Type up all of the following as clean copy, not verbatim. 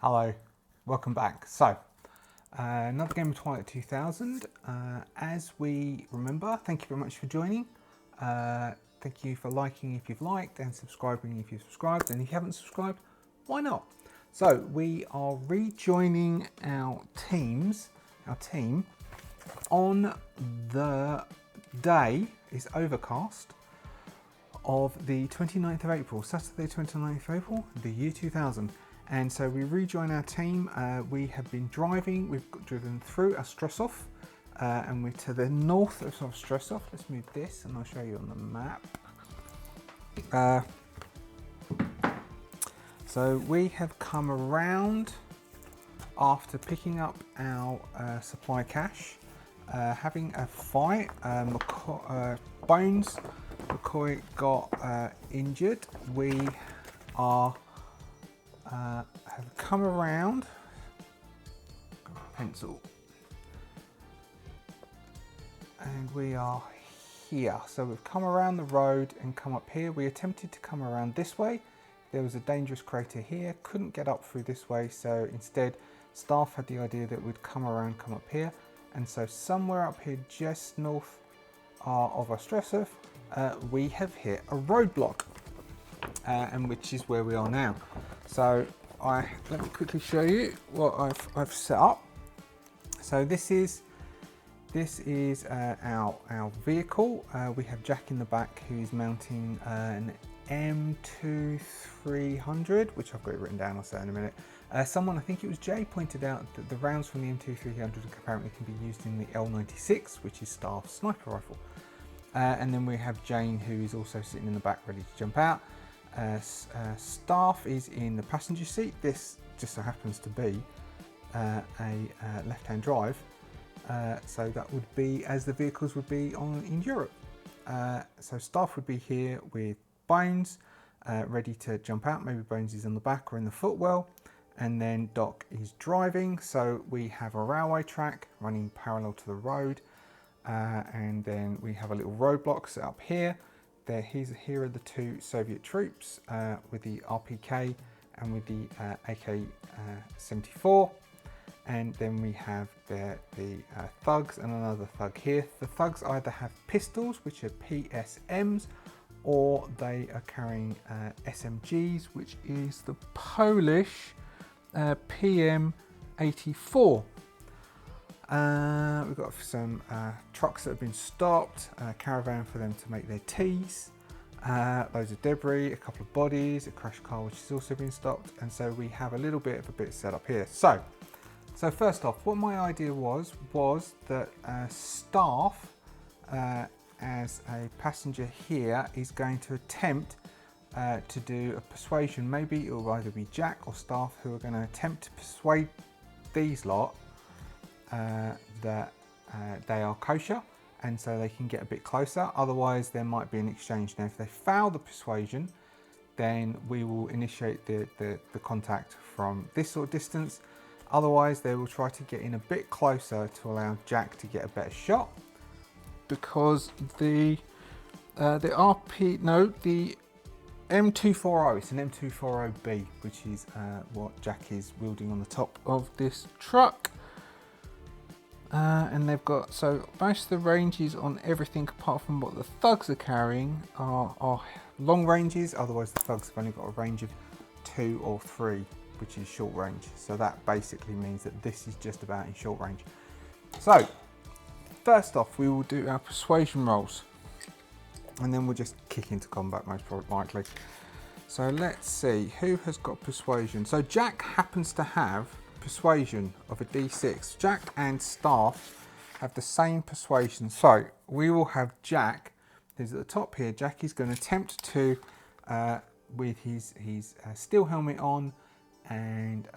Hello, welcome back. So, another game of Twilight 2000. As we remember, thank you very much for joining. Thank you for liking if you've liked and subscribing if you've subscribed. And if you haven't subscribed, why not? So, we are rejoining our team on the day is overcast of the 29th of April, Saturday 29th of April, the year 2000. And so we rejoin our team. We have been driving, we've driven through Ostrzezow, and we're to the north of Ostrzezow. Let's move this and I'll show you on the map. So we have come around after picking up our supply cache, having a fight. Bones, McCoy got injured. We are have come around, pencil, and we are here. So we've come around the road and come up here. We attempted to come around this way. There was a dangerous crater here, couldn't get up through this way, so instead staff had the idea that we'd come around, come up here, and so somewhere up here just north of Ostrzezow, we have hit a roadblock, and which is where we are now. So let me quickly show you what I've set up. So this is our vehicle. We have Jack in the back who is mounting an M2300, which I've got it written down. I'll say in a minute. Someone, I think it was Jay, pointed out that the rounds from the M2300 apparently can be used in the L96, which is Staff's sniper rifle. And then we have Jane, who is also sitting in the back ready to jump out. Staff is in the passenger seat. This just so happens to be a left-hand drive, so that would be as the vehicles would be in Europe. So Staff would be here with Bones, ready to jump out. Maybe Bones is on the back or in the footwell, and then Doc is driving. So we have a railway track running parallel to the road, and then we have a little roadblock set up here. Here are the two Soviet troops with the RPK and with the AK-74, and then we have the thugs and another thug here. The thugs either have pistols, which are PSMs, or they are carrying SMGs, which is the Polish PM84. We've got some trucks that have been stopped, a caravan for them to make their teas, loads of debris, a couple of bodies, a crash car which has also been stopped, and so we have a little bit of a bit set up here. So first off, what my idea was that Staff, as a passenger here, is going to attempt to do a persuasion. Maybe it will either be Jack or Staff who are going to attempt to persuade these lot that they are kosher, and so they can get a bit closer. Otherwise there might be an exchange. Now if they fail the persuasion, then we will initiate the contact from this sort of distance. Otherwise they will try to get in a bit closer to allow Jack to get a better shot, because the M240, it's an M240B, which is what Jack is wielding on the top of this truck. And they've got, so most of the ranges on everything apart from what the thugs are carrying are long ranges. Otherwise the thugs have only got a range of 2 or 3, which is short range. So that basically means that this is just about in short range. So first off, we will do our persuasion rolls, and then we'll just kick into combat most likely. So let's see who has got persuasion. So Jack happens to have persuasion of a D6. Jack and Staff have the same persuasion, so we will have Jack, who's at the top here. Jack is going to attempt to, with his steel helmet on and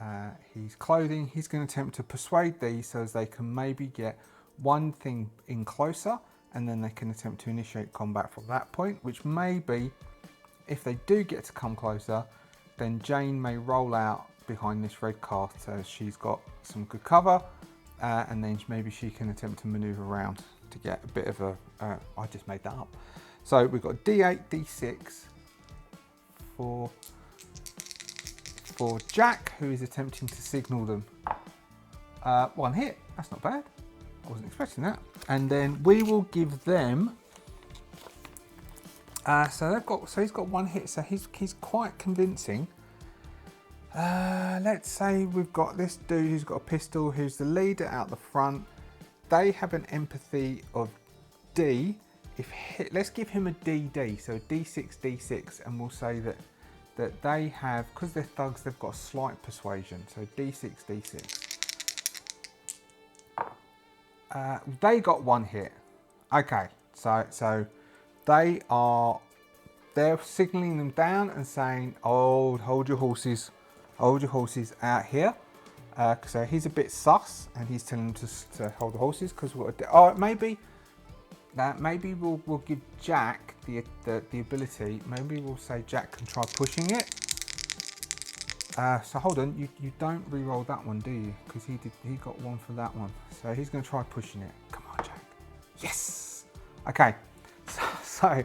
his clothing, he's going to attempt to persuade these so as they can maybe get one thing in closer, and then they can attempt to initiate combat from that point, which may be, if they do get to come closer, then Jane may roll out behind this red car, so she's got some good cover, and then maybe she can attempt to maneuver around to get a bit of a I just made that up. So we've got D8, D6 for for Jack, who is attempting to signal them. 1 hit, that's not bad. I wasn't expecting that. And then we will give them. So he's got 1 hit, so he's quite convincing. Let's say we've got this dude who's got a pistol, who's the leader out the front. They have an empathy of D. Let's give him a DD, so D6, D6, and we'll say that they have, because they're thugs, they've got a slight persuasion. So D6, D6. They got 1 hit. Okay, so they're signalling them down and saying, "Oh, hold your horses out here." So he's a bit sus, and he's telling them to hold the horses because maybe we'll give Jack the ability. Maybe we'll say Jack can try pushing it. So hold on, you don't re-roll that one, do you? Because he got 1 for that one. So he's going to try pushing it. Come on, Jack. Yes. Okay. So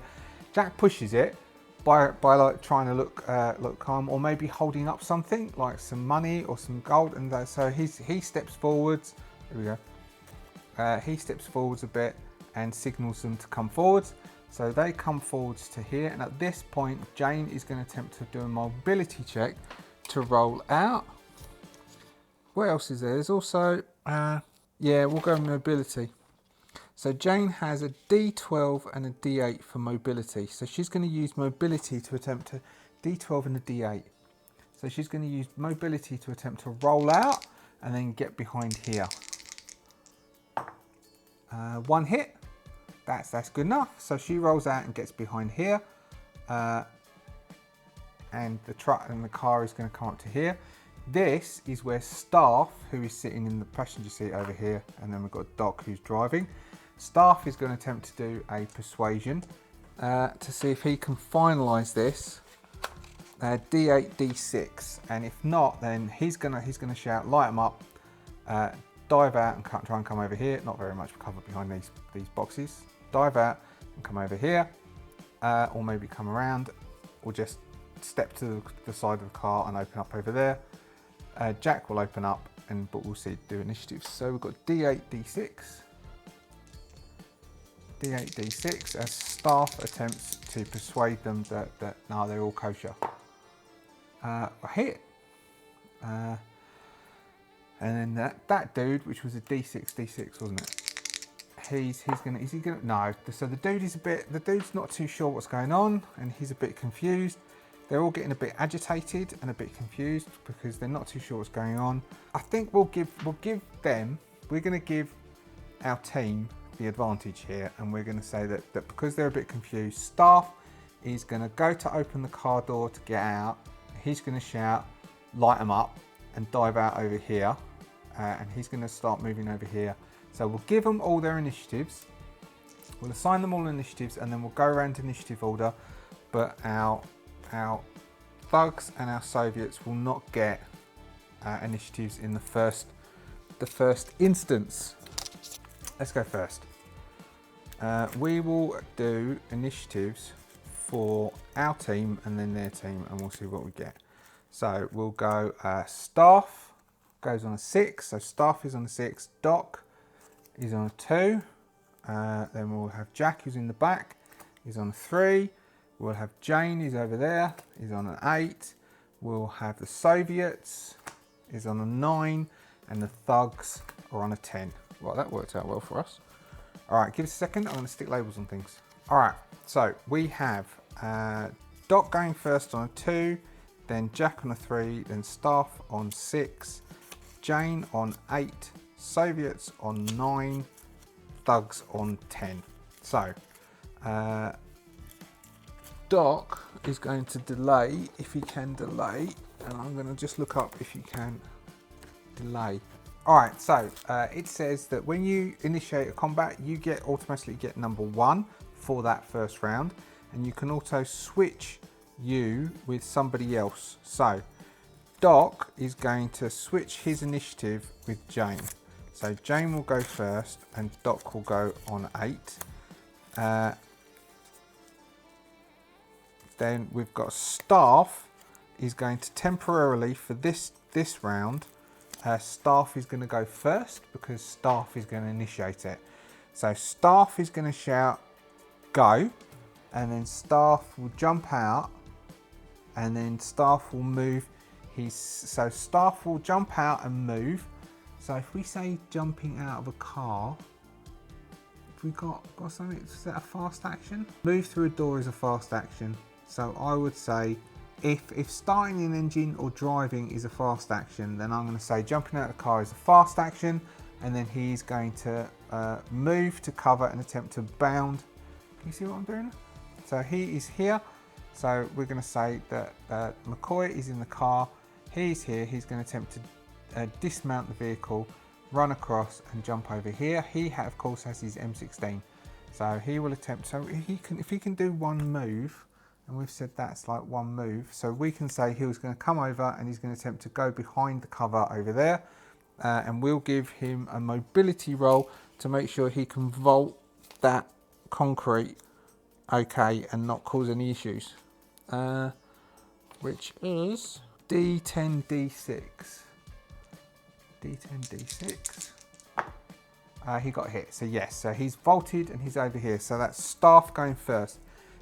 Jack pushes it by like trying to look calm, or maybe holding up something like some money or some gold. And so he steps forwards. Here we go. He steps forwards a bit and signals them to come forwards. So they come forwards to here, and at this point Jane is going to attempt to do a mobility check to roll out. What else is there? There's also yeah, we'll go mobility. So Jane has a D12 and a D8 for mobility, so she's going to use mobility to attempt to D12 and a D8. So she's going to use mobility to attempt to roll out and then get behind here. 1 hit. That's good enough. So she rolls out and gets behind here, and the truck and the car is going to come up to here. This is where Staff, who is sitting in the passenger seat over here, and then we've got Doc who's driving. Staff is going to attempt to do a persuasion to see if he can finalise this. D8, D6, and if not, then he's gonna shout, "Light him up!" Dive out and try and come over here. Not very much cover behind these boxes. Dive out and come over here, or maybe come around, or just step to the side of the car and open up over there. Jack will open up, but we'll see do initiatives. So we've got D8, D6. D8, D6 as Staff attempts to persuade them that no, they're all kosher. Hit. And then that dude, which was a D6, D6, wasn't it? Is he gonna? No. So the dude's not too sure what's going on, and he's a bit confused. They're all getting a bit agitated and a bit confused because they're not too sure what's going on. I think we're going to give our team the advantage here, and we're going to say that because they're a bit confused, Staff is going to go to open the car door to get out. He's going to shout, "Light them up," and dive out over here, and he's going to start moving over here. So we'll give them all their initiatives. We'll assign them all initiatives, and then we'll go around initiative order. But our thugs and our Soviets will not get initiatives in the first instance. Let's go first. We will do initiatives for our team and then their team, and we'll see what we get. So we'll go Staff goes on a 6, so Staff is on a 6. Doc is on a 2. Then we'll have Jack, who's in the back, he's on a 3. We'll have Jane, who's over there, he's on an 8. We'll have the Soviets, is on a 9, and the thugs are on a 10. Well, that worked out well for us. All right, give us a second. I'm going to stick labels on things. All right, so we have Doc going first on a 2, then Jack on a 3, then Staff on 6, Jane on 8, Soviets on 9, thugs on 10. So Doc is going to delay if he can delay, and I'm going to just look up if you can delay. Alright, so it says that when you initiate a combat, you automatically get number 1 for that first round, and you can also switch you with somebody else. So Doc is going to switch his initiative with Jane. So Jane will go first and Doc will go on 8. Then we've got Staff is going to temporarily, for this round, Staff is going to go first because Staff is going to initiate it. So Staff is going to shout, go, and then Staff will jump out, and then Staff will move. So Staff will jump out and move. So if we say jumping out of a car, have we got something? Is that a fast action? Move through a door is a fast action. So I would say if starting an engine or driving is a fast action, then I'm going to say jumping out of the car is a fast action, and then he's going to move to cover and attempt to bound. Can you see what I'm doing? So he is here. So we're going to say that McCoy is in the car. He's here. He's going to attempt to dismount the vehicle, run across and jump over here. He of course has his M16. So he will attempt, so if he can do one move, and we've said that's like one move, so we can say he was going to come over and he's going to attempt to go behind the cover over there, and we'll give him a mobility roll to make sure he can vault that concrete okay and not cause any issues, which is D10 D6. D10 D6. He got hit, so yes, so he's vaulted and he's over here, so that's Staff going first.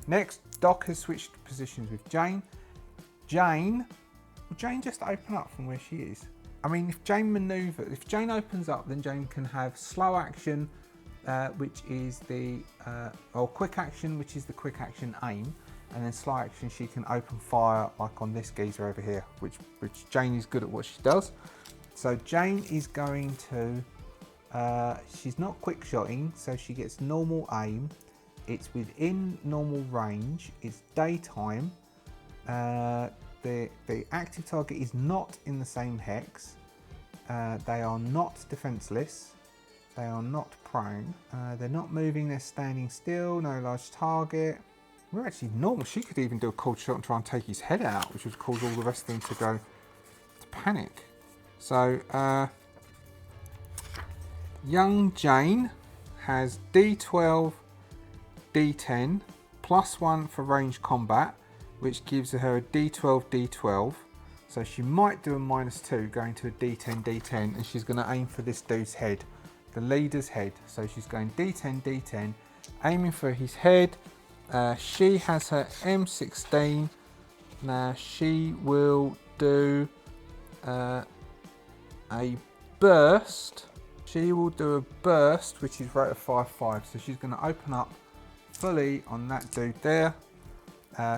Next, Doc has switched positions with Jane. Jane, will Jane just open up from where she is? I mean, if Jane opens up, then Jane can have slow action, which is the, or quick action, which is the quick action aim, and then slow action, she can open fire like on this geezer over here, which Jane is good at what she does. So Jane is going to, she's not quick shotting, so she gets normal aim. It's within normal range. It's daytime. The active target is not in the same hex. They are not defenseless. They are not prone. They're not moving. They're standing still. No large target. We're actually normal. She could even do a cold shot and try and take his head out, which would cause all the rest of them to go to panic. So young Jane has D12. D10 +1 for range combat, which gives her a D12 D12, so she might do a -2 going to a D10 D10, and she's going to aim for this dude's head, the leader's head. So she's going D10 D10, aiming for his head. She has her M16. Now she will do a burst. She will do a burst, which is rate of 5/5, so she's going to open up fully on that dude there.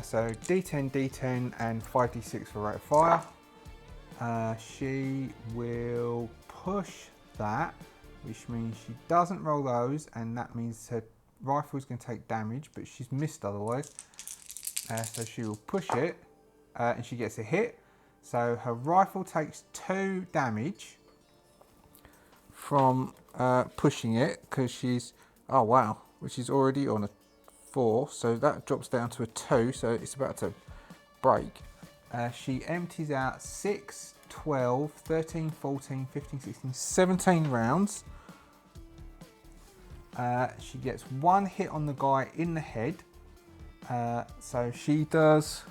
So D10 D10 and 5d6 for rate of fire. She will push that, which means she doesn't roll those, and that means her rifle is going to take damage, but she's missed otherwise. So she will push it, and she gets a hit. So her rifle takes 2 damage from pushing it, because she's, oh wow, which is already on a 4, so that drops down to a 2, so it's about to break. She empties out 6, 12, 13, 14, 15, 16, 17 rounds. She gets 1 hit on the guy in the head, so she does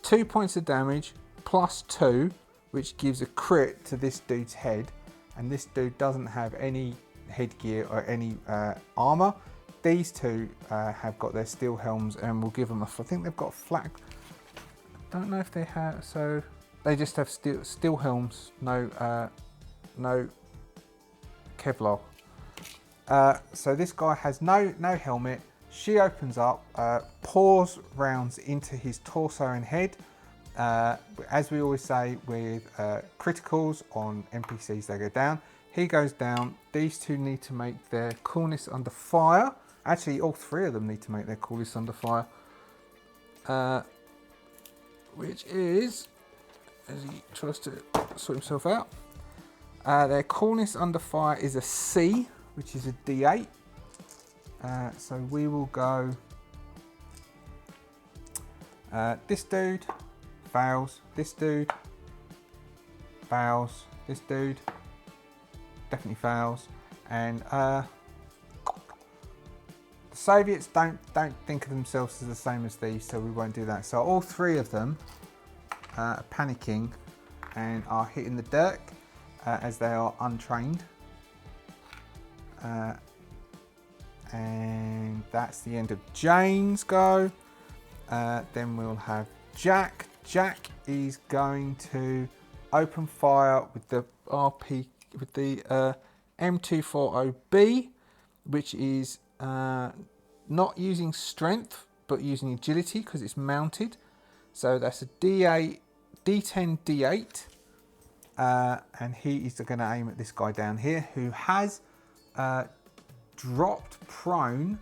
2 points of damage +2, which gives a crit to this dude's head, and this dude doesn't have any headgear or any armor. These two have got their steel helms, and we'll give them I think they've got flak. I don't know if they have, so they just have steel helms, no Kevlar. So this guy has no helmet. She opens up, pours rounds into his torso and head. As we always say with criticals on NPCs, they go down. He goes down. These two need to make their coolness under fire. Actually, all 3 of them need to make their coolness under fire. Which is, as he tries to sort himself out, their coolness under fire is a C, which is a D8. So we will go, this dude fails, this dude fails, this dude definitely fails, and the Soviets don't think of themselves as the same as these, so we won't do that. So all 3 of them are panicking and are hitting the deck as they are untrained. And that's the end of Jane's go. Then we'll have Jack. Jack is going to open fire with the M240B, which is not using strength but using agility because it's mounted. So that's a D10 D8, and he is going to aim at this guy down here who has dropped prone.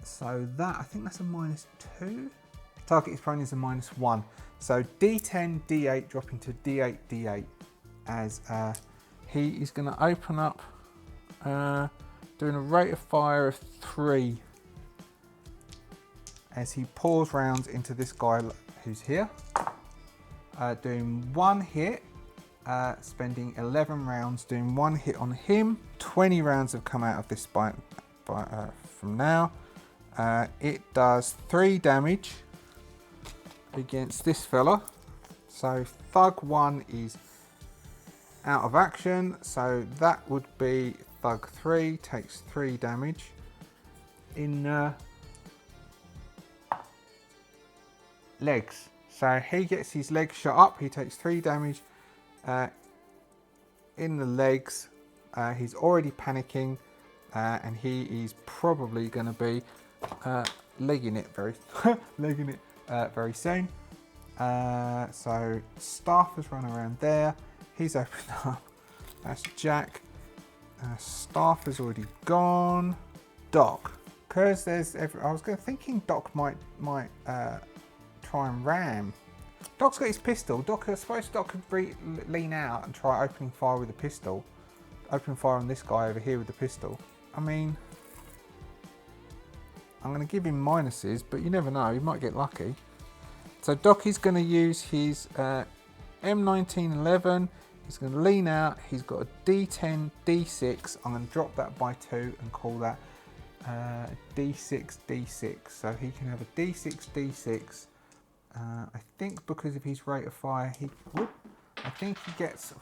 So that, I think that's a -2. Target is prone is a -1. So D10 D8 dropping to D8 D8 as he is going to open up, doing a rate of fire of 3 as he pours rounds into this guy who's here, doing 1 hit, spending 11 rounds doing 1 hit on him. 20 rounds have come out of this from now. It does 3 damage against this fella. So Thug 1 is out of action, so that would be Thug 3 takes 3 damage. In legs, so he gets his legs shot up, he takes 3 damage in the legs. He's already panicking, and he is probably going to be legging it very very soon. So Staff has run around there, he's opened up. That's Jack. Staff has already gone. Doc, because there's I was thinking Doc might try and ram. Doc's got his pistol. I suppose Doc could lean out and try opening fire with a pistol. Opening fire on this guy over here with the pistol. I mean, I'm going to give him minuses, but you never know, he might get lucky. So Doc is going to use his M1911. He's going to lean out. He's got a D10 D6. I'm going to drop that by 2 and call that D6 D6. So he can have a D6 D6. I think because of his rate of fire, I think he gets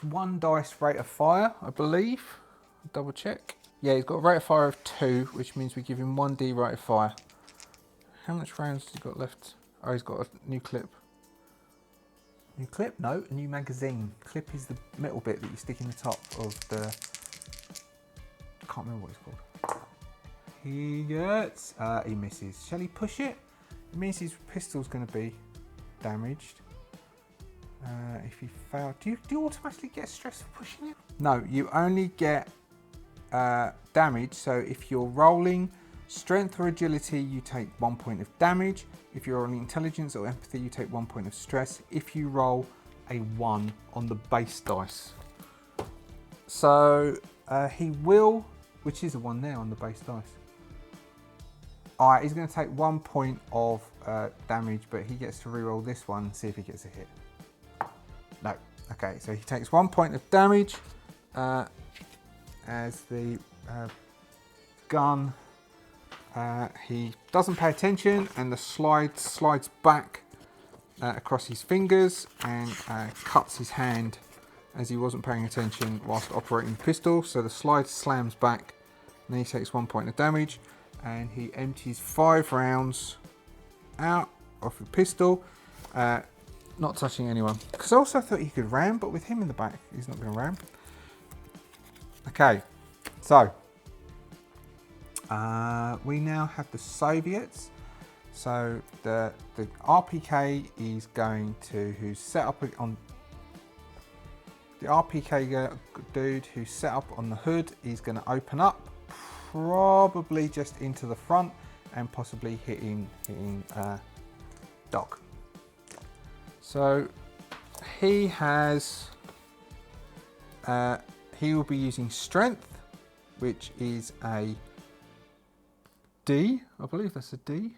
1 dice rate of fire, I believe. I'll double check. Yeah, he's got a rate of fire of 2, which means we give him 1d rate of fire. How much rounds has he got left? Oh, he's got a new clip. New clip? No, a new magazine. Clip is the metal bit that you stick in the top of the... I can't remember what it's called. He gets... he misses. Shall he push it? It means his pistol's going to be damaged. If you fail... Do you automatically get stress for pushing it? No, you only get damage. So if you're rolling strength or agility, you take 1 point of damage. If you're rolling intelligence or empathy, you take 1 point of stress. If you roll a 1 on the base dice. So he will, which is a 1 there on the base dice. Alright, he's going to take 1 point of damage, but he gets to reroll this one and see if he gets a hit. No. Okay, so he takes 1 point of damage as the gun. He doesn't pay attention, and the slide slides back across his fingers and cuts his hand as he wasn't paying attention whilst operating the pistol. So the slide slams back, and then he takes 1 point of damage, and he empties 5 rounds out of the pistol, not touching anyone. Because I also thought he could ram, but with him in the back, he's not going to ram. Okay, so we now have the Soviets. So the RPK is going to, who's set up on the RPK dude who's set up on the hood, is going to open up, probably just into the front and possibly hitting Doc. So he has he will be using strength, which is a D. I believe that's a D.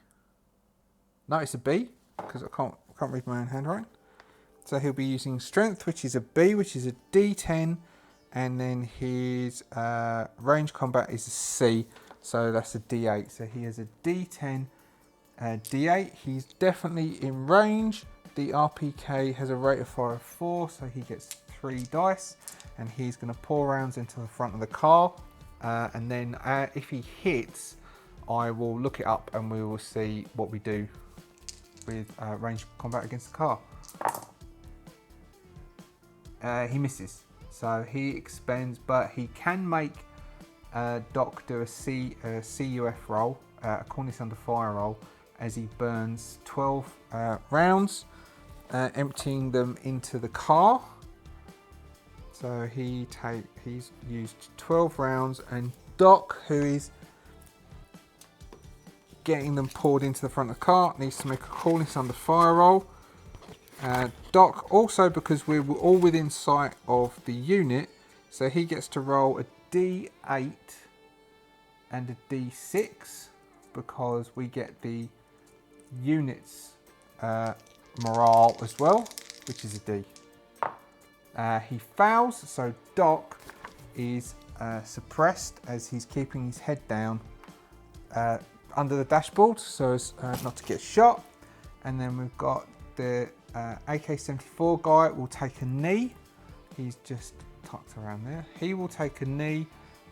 No, it's a B, because I can't read my own handwriting. So he'll be using strength, which is a B, which is a D10, and then his range combat is a C, so that's a D8. So he has a D10 D8, he's definitely in range. The RPK has a rate of fire of 4, so he gets 3 dice, and he's going to pour rounds into the front of the car. And then if he hits, I will look it up and we will see what we do with ranged combat against the car. He misses, so he expends, but he can make Doc do a CUF roll, a cornice under fire roll, as he burns 12 rounds, emptying them into the car. So he's used 12 rounds, and Doc, who is getting them poured into the front of the car, needs to make a cornice under fire roll. Doc also, because we're all within sight of the unit, so he gets to roll a D8 and a D6 because we get the unit's morale as well, which is a D. He fails, so Doc is suppressed as he's keeping his head down under the dashboard so as not to get shot. And then we've got the AK-74 guy will take a knee. He's just tucked around there. He will take a knee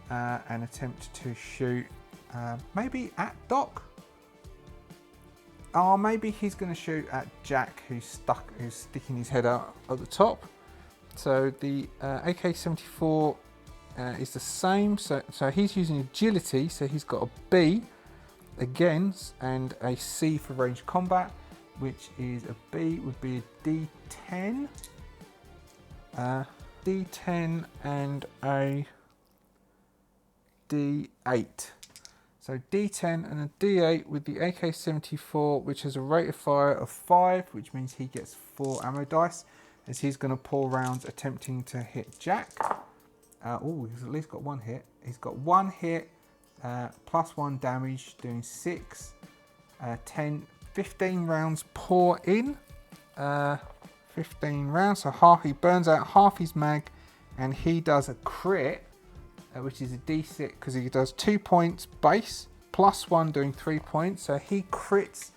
and attempt to shoot maybe at Doc. Or maybe he's going to shoot at Jack, who's sticking his head out at the top. So the AK-74 is the same. So he's using agility, so he's got a B again, and a C for ranged combat, which is a B would be a D10. D10 and a D8. So D10 and a D8 with the AK-74, which has a rate of fire of 5, which means he gets 4 ammo dice, as he's going to pour rounds attempting to hit Jack. Oh, he's at least got 1 hit. He's got 1 hit, plus 1 damage, doing 6, 10, 15 rounds pour in. 15 rounds, so he burns out half his mag, and he does a crit, which is a D6, because he does 2 points base, plus 1 doing 3 points. So he crits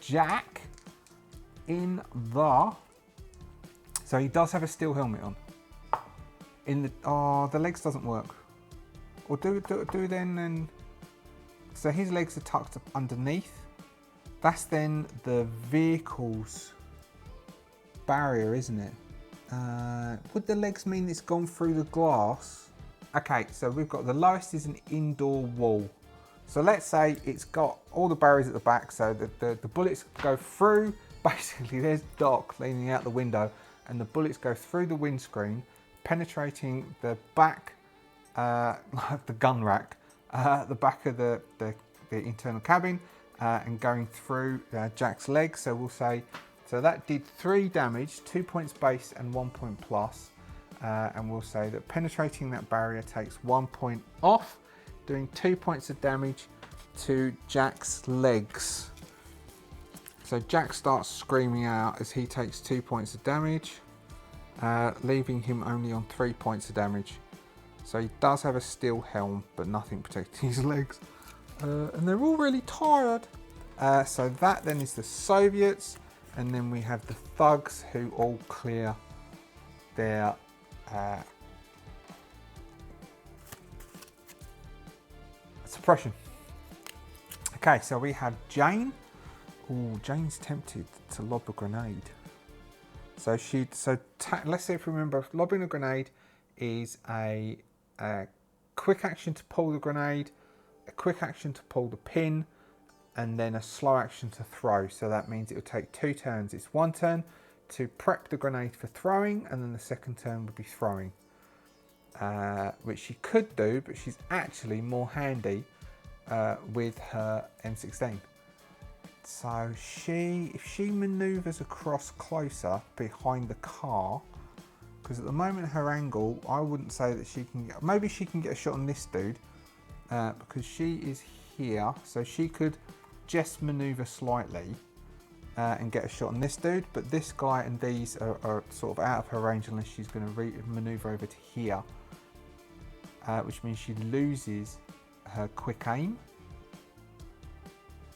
Jack in the... So he does have a steel helmet on. In the legs doesn't work. Or do then... So his legs are tucked up underneath. That's then the vehicle's barrier, isn't it? Would the legs mean it's gone through the glass? Okay, so we've got the lowest is an indoor wall. So let's say it's got all the barriers at the back, so the bullets go through. Basically, there's Doc leaning out the window, and the bullets go through the windscreen, penetrating the back, like the gun rack, the back of the internal cabin, and going through Jack's legs. So we'll say, so that did 3 damage, 2 points base and 1 point plus. And we'll say that penetrating that barrier takes 1 point off, doing 2 points of damage to Jack's legs. So Jack starts screaming out as he takes 2 points of damage, leaving him only on 3 points of damage. So he does have a steel helm, but nothing protecting his legs. And they're all really tired. So that then is the Soviets. And then we have the thugs who all clear their suppression. Okay, so we have Jane. Oh, Jane's tempted to lob a grenade. So let's see if we remember, lobbing a grenade is a quick action to pull the grenade, a quick action to pull the pin, and then a slow action to throw. So that means it will take 2 turns. It's 1 turn to prep the grenade for throwing, and then the second turn would be throwing, which she could do, but she's actually more handy with her M16. So if she manoeuvres across closer behind the car, because at the moment her angle, I wouldn't say that she can get, maybe she can get a shot on this dude, because she is here, so she could just manoeuvre slightly and get a shot on this dude, but this guy and these are sort of out of her range unless she's going to manoeuvre over to here, which means she loses her quick aim.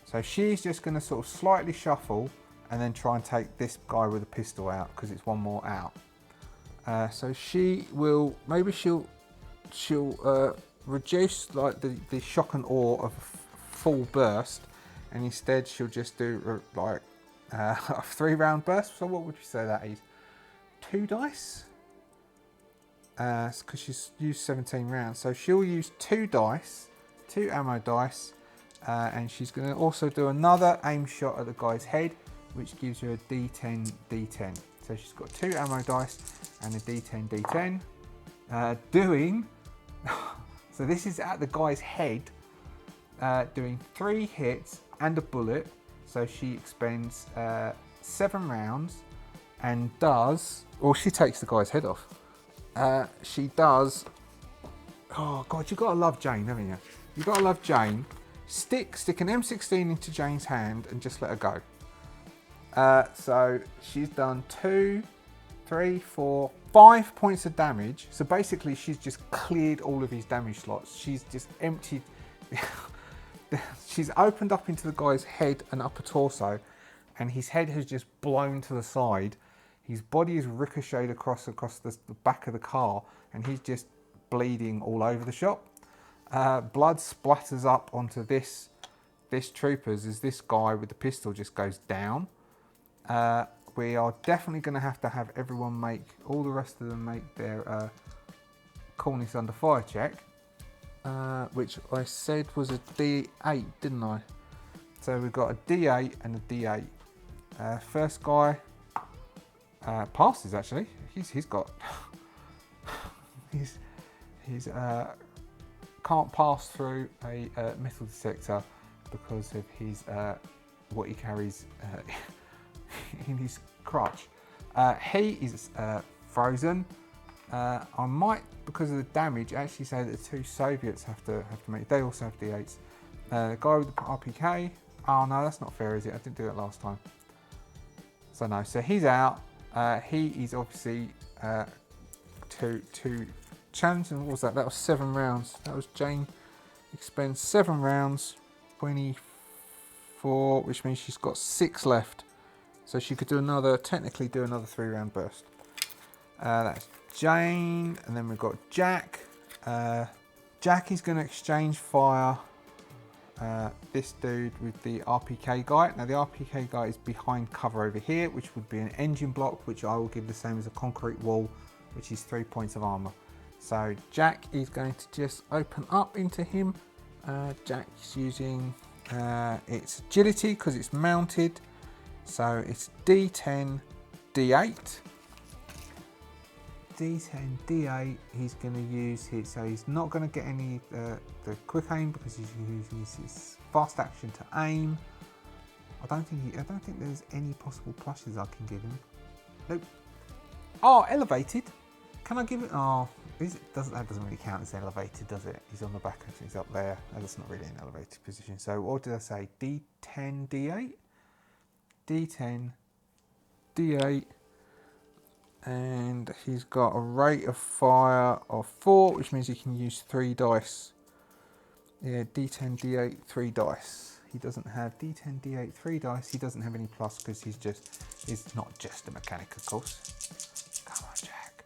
So she's just going to sort of slightly shuffle and then try and take this guy with a pistol out because it's one more out. So she will, maybe she'll reduce like the shock and awe of a full burst, and instead she'll just do like a 3-round burst. So what would you say that is? 2 dice? Because she's used 17 rounds. So she'll use 2 dice, 2 ammo dice, and she's going to also do another aim shot at the guy's head, which gives her a D10, D10. So she's got 2 ammo dice and a D10, D10. So this is at the guy's head, doing 3 hits and a bullet. So she expends 7 rounds and does, or she takes the guy's head off. She does, oh God, you've got to love Jane, haven't you? You've got to love Jane. Stick an M16 into Jane's hand and just let her go. So she's done 2, 3, 4, 5 points of damage. So basically she's just cleared all of his damage slots. She's just emptied, she's opened up into the guy's head and upper torso, and his head has just blown to the side. His body is ricocheted across the back of the car, and he's just bleeding all over the shop. Blood splatters up onto this troopers as this guy with the pistol just goes down. We are definitely going to have everyone make, all the rest of them make their coolness under fire check, which I said was a D8, didn't I? So we've got a D8 and a D8. First guy passes actually. He's got he's can't pass through a metal detector because of his what he carries in his crotch. He is frozen. I might, because of the damage, actually say that the 2 Soviets have to make. They also have D8s. The guy with the RPK. Oh no, that's not fair, is it? I didn't do that last time. So no. So he's out. He is obviously to challenge. And what was that? That was 7 rounds. That was Jane expends 7 rounds, 24, which means she's got 6 left. So she could technically do another 3-round burst. That's Jane, and then we've got Jack. Jack is going to exchange fire this dude with the RPK guy. Now the RPK guy is behind cover over here, which would be an engine block, which I will give the same as a concrete wall, which is 3 points of armor. So Jack is going to just open up into him. Jack's using its agility because it's mounted. So it's D10, D8. D10, D8. He's going to use his, so he's not going to get any the quick aim because he's using his fast action to aim. I don't think there's any possible plushes I can give him. Nope. Oh, elevated. Can I give it? Oh, that doesn't really count as elevated, does it? He's on the back, he's up there. That's not really an elevated position. So what did I say? D10, D8. D10, D8, and he's got a rate of fire of 4, which means he can use 3 dice. Yeah, D10, D8, 3 dice. He doesn't have D10, D8, 3 dice. He doesn't have any plus because he's not just a mechanic, of course. Come on, Jack.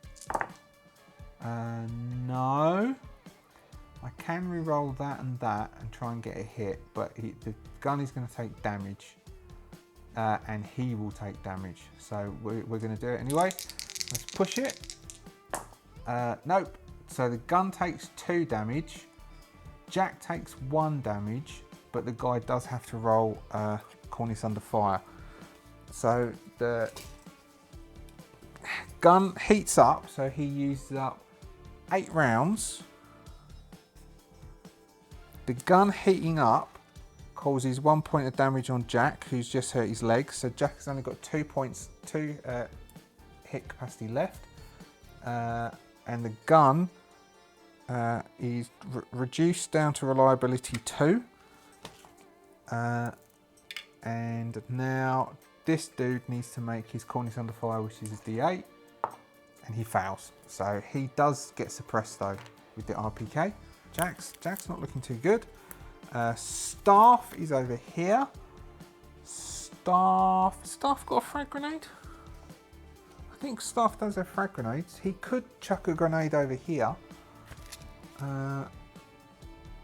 No. I can re-roll that and try and get a hit, but the gun is going to take damage. And he will take damage. So we're going to do it anyway. Let's push it. Nope. So the gun takes 2 damage. Jack takes 1 damage, but the guy does have to roll cornice under fire. So the gun heats up, so he uses up 8 rounds. The gun heating up causes 1 point of damage on Jack, who's just hurt his legs. So Jack has only got 2 points, 2 hit capacity left. And the gun is reduced down to reliability 2. And now this dude needs to make his cornice under fire, which is a D8. And he fails. So he does get suppressed though with the RPK. Jack's not looking too good. Staff is over here. Staff got a frag grenade? I think Staff does have frag grenades. He could chuck a grenade over here.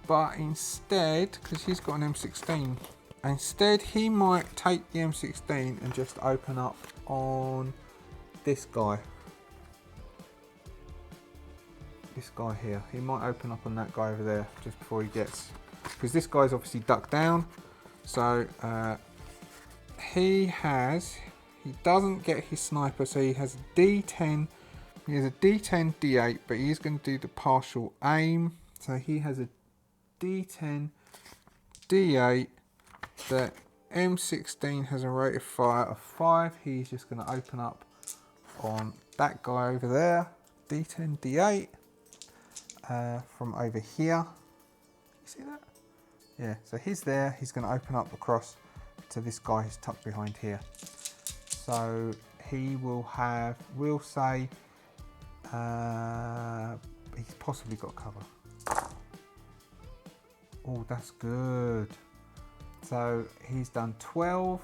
But instead, because he's got an M16, instead he might take the M16 and just open up on this guy. This guy here. He might open up on that guy over there just before he gets... Because this guy's obviously ducked down. So he doesn't get his sniper, so he has a D10. He has a D10, D8, but he's going to do the partial aim. So he has a D10, D8. The M16 has a rate of fire of 5. He's just going to open up on that guy over there. D10, D8 from over here. You see that? Yeah, so he's there. He's going to open up across to this guy who's tucked behind here. So he will have, we'll say, he's possibly got cover. Oh, that's good. So he's done 12,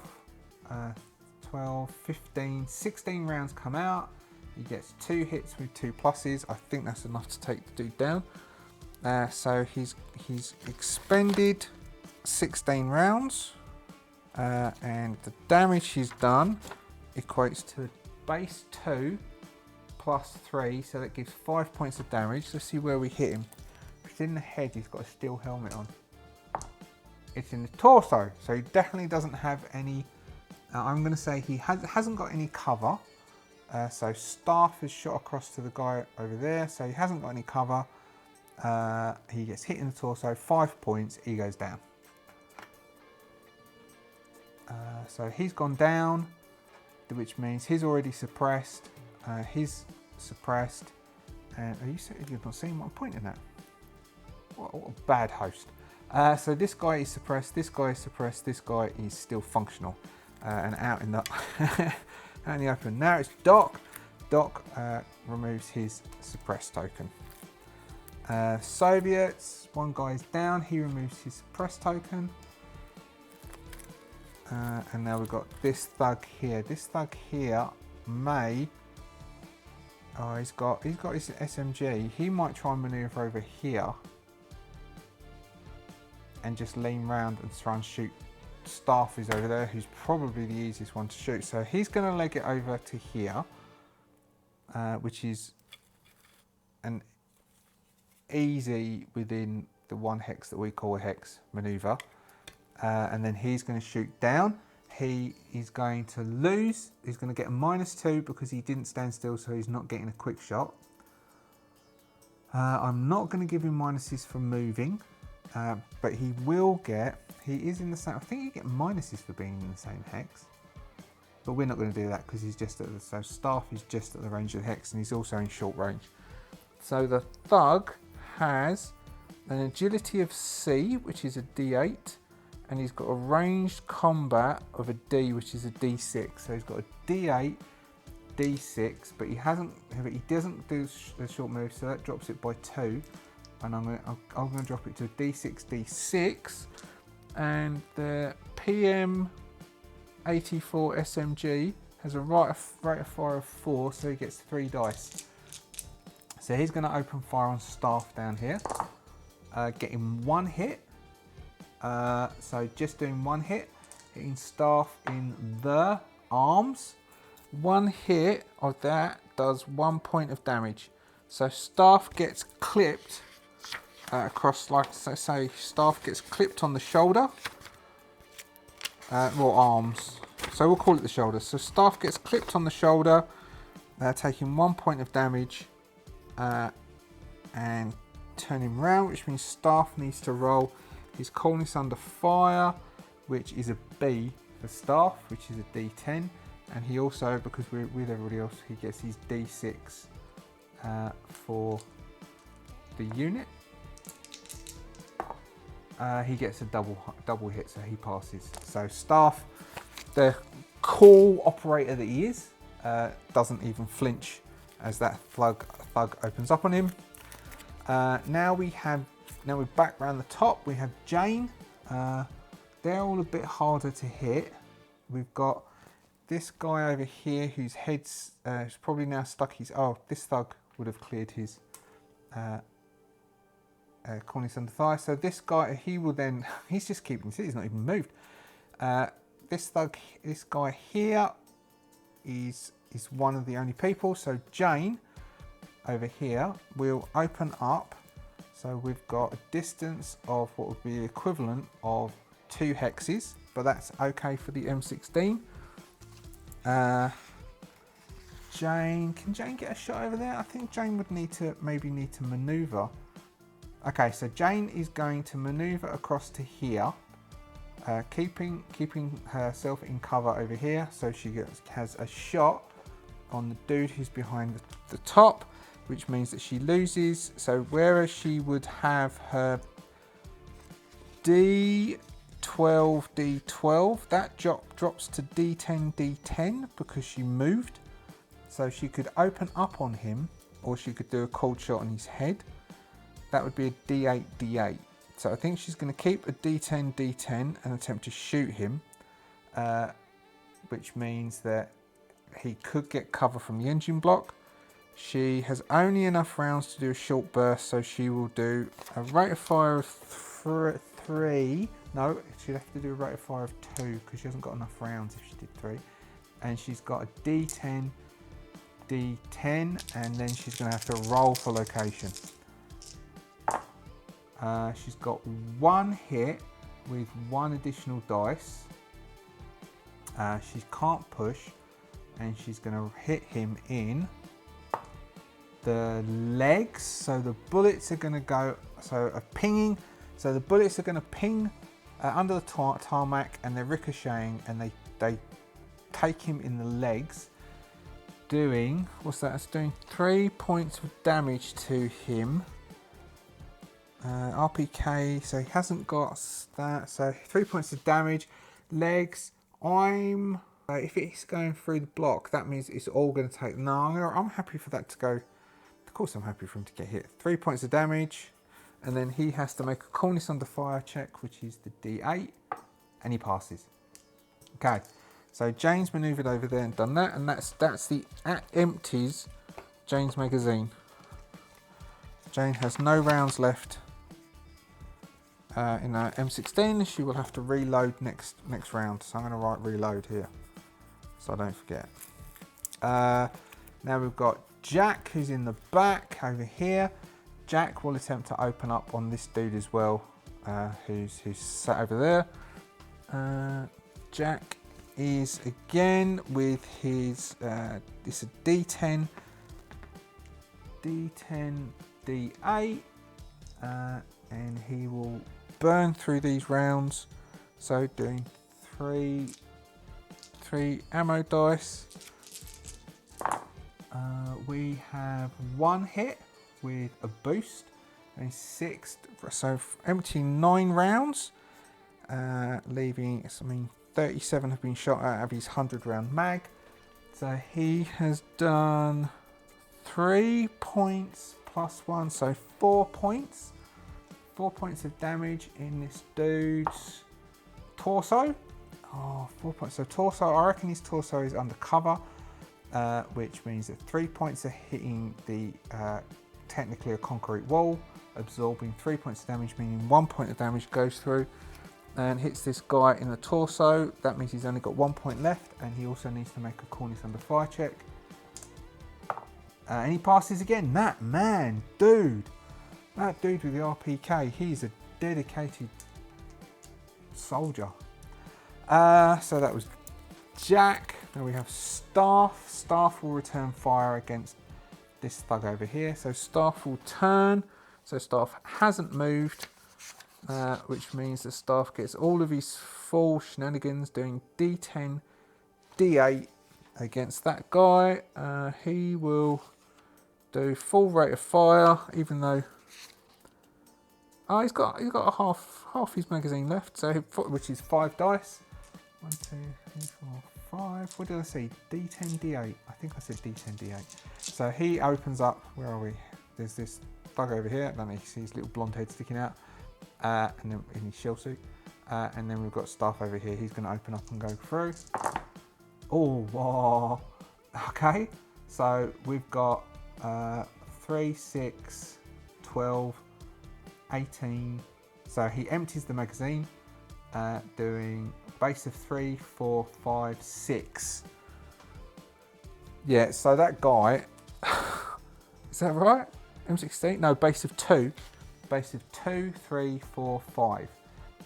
15, 16 rounds come out. He gets 2 hits with 2 pluses. I think that's enough to take the dude down. So he's expended 16 rounds. And the damage he's done equates to base 2 plus 3. So that gives 5 points of damage. Let's see where we hit him. It's in the head, he's got a steel helmet on. It's in the torso, so he definitely doesn't have any, I'm going to say he hasn't got any cover. So Staff is shot across to the guy over there, so he hasn't got any cover. He gets hit in the torso, 5 points, he goes down. So he's gone down, which means he's already suppressed. He's suppressed. And you've not seen what I'm pointing at? What a bad host. So this guy is suppressed, this guy is suppressed, this guy is still functional and out in the, out in the open. Now it's Doc. Doc removes his suppressed token. Soviets, one guy is down, he removes his suppressed token. And now we've got this thug here. This thug here may... Oh, he's got his SMG. He might try and manoeuvre over here and just lean round and try and shoot. Staff is over there, who's probably the easiest one to shoot. So he's going to leg it over to here, which is an easy within the 1 hex that we call a hex manoeuvre. And then he's going to shoot down. He is going to lose. He's going to get a -2 because he didn't stand still, so he's not getting a quick shot. I'm not going to give him minuses for moving, but he will get, he is in the same, I think you get minuses for being in the same hex. But we're not going to do that because he's just at the, so Staff is just at the range of the hex and he's also in short range. So the thug has an agility of C, which is a D8. And he's got a ranged combat of a D, which is a D6. So he's got a D8, D6, but he doesn't do the short move, so that drops it by 2. And I'm gonna drop it to a D6, D6. And the PM84 SMG has a rate of fire of 4, so he gets 3 dice. So he's gonna open fire on Staff down here, getting 1 hit. So just doing 1 hit, hitting Staff in the arms. 1 hit of that does 1 point of damage. So Staff gets clipped across, like say Staff gets clipped on the shoulder, or arms. So we'll call it the shoulder. So Staff gets clipped on the shoulder, taking 1 point of damage, and turn him round, which means Staff needs to roll his coolness under fire, which is a B for Staff, which is a D10, and he also, because we're with everybody else, he gets his D6 for the unit. He gets a double hit, so he passes. So Staff, the cool operator that he is, doesn't even flinch as that thug opens up on him. Now we have Now we're back round the top. We have Jane. They're all a bit harder to hit. We've got this guy over here whose head's probably now stuck. This thug would have cleared his cornice under thigh. So this guy, he will then, he's just keeping his seat, he's not even moved. This guy here is one of the only people. So Jane over here will open up. So we've got a distance of what would be the equivalent of 2 hexes, but that's okay for the M16. Jane, can Jane get a shot over there? I think Jane would maybe need to maneuver. Okay, so Jane is going to maneuver across to here, keeping herself in cover over here, so she has a shot on the dude who's behind the top, which means that she loses. So whereas she would have her D12, D12, that drops to D10, D10 because she moved. So she could open up on him, or she could do a cold shot on his head. That would be a D8, D8. So I think she's going to keep a D10, D10 and attempt to shoot him, which means that he could get cover from the engine block. She has only enough rounds to do a short burst, so she will do a rate of fire of 3. No, she'd have to do a rate of fire of 2 because she hasn't got enough rounds if she did 3. And she's got a D10, D10, and then she's going to have to roll for location. She's got 1 hit with 1 additional dice. She can't push, and she's going to hit him in the legs. So the bullets are going to go, so the bullets are going to ping under the tarmac, and they're ricocheting, and they take him in the legs, doing, what's that? It's doing 3 points of damage to him. RPK, so he hasn't got that, so 3 points of damage. Legs, if it's going through the block, that means it's all going to take, no, I'm happy for that to go, of course I'm happy for him to get hit. 3 points of damage, and then he has to make a coolness under fire check, which is the D8, and he passes. Okay, so Jane's manoeuvred over there and done that, and that's the empties Jane's magazine. Jane has no rounds left in her M16. She will have to reload next round, so I'm going to write reload here so I don't forget. Now we've got Jack, who's in the back over here. Jack will attempt to open up on this dude as well, who's sat over there. Jack is again with his it's a D10, D8, and he will burn through these rounds, so doing three ammo dice. We have 1 hit with a boost and 6, so emptying 9 rounds, leaving, 37 have been shot out of his 100-round mag. So he has done 3 points plus 1, so 4 points. 4 points of damage in this dude's torso. 4 points. So torso, I reckon his torso is under cover, which means that 3 points are hitting the technically a concrete wall, absorbing 3 points of damage, meaning 1 point of damage goes through and hits this guy in the torso. That means he's only got 1 point left, and he also needs to make a coolness under fire check. And he passes again. That dude with the RPK, he's a dedicated soldier. So that was Jack. Now we have Staff. Staff will return fire against this thug over here. So Staff will turn. So Staff hasn't moved, which means that Staff gets all of his full shenanigans, doing D10, D8 against that guy. He will do full rate of fire, even though he's got a half his magazine left, so which is 5 dice. 1, 2, 3, 4, 5. What did I say? D10, D8. I think I said D10, D8. So he opens up. Where are we? There's this thug over here. I don't know if you see his little blonde head sticking out. And then in his shell suit. And then we've got Staff over here. He's going to open up and go through. Oh, wow. Okay. So we've got 3, 6, 12, 18. So he empties the magazine, doing base of 3, 4, 5, 6. Yeah, so that guy, is that right? M16? No, base of 2. Base of 2, 3, 4, 5.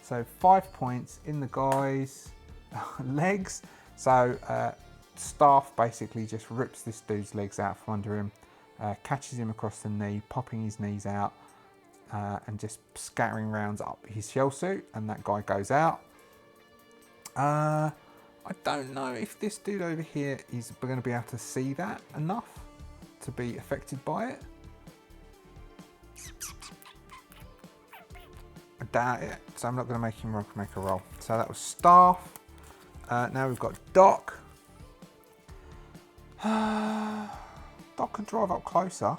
So 5 points in the guy's legs. So Staff basically just rips this dude's legs out from under him, catches him across the knee, popping his knees out, and just scattering rounds up his shell suit, and that guy goes out. I don't know if this dude over here is going to be able to see that enough to be affected by it. I doubt it, so I'm not going to make him make a roll. So that was Staff. Now we've got Doc. Doc can drive up closer.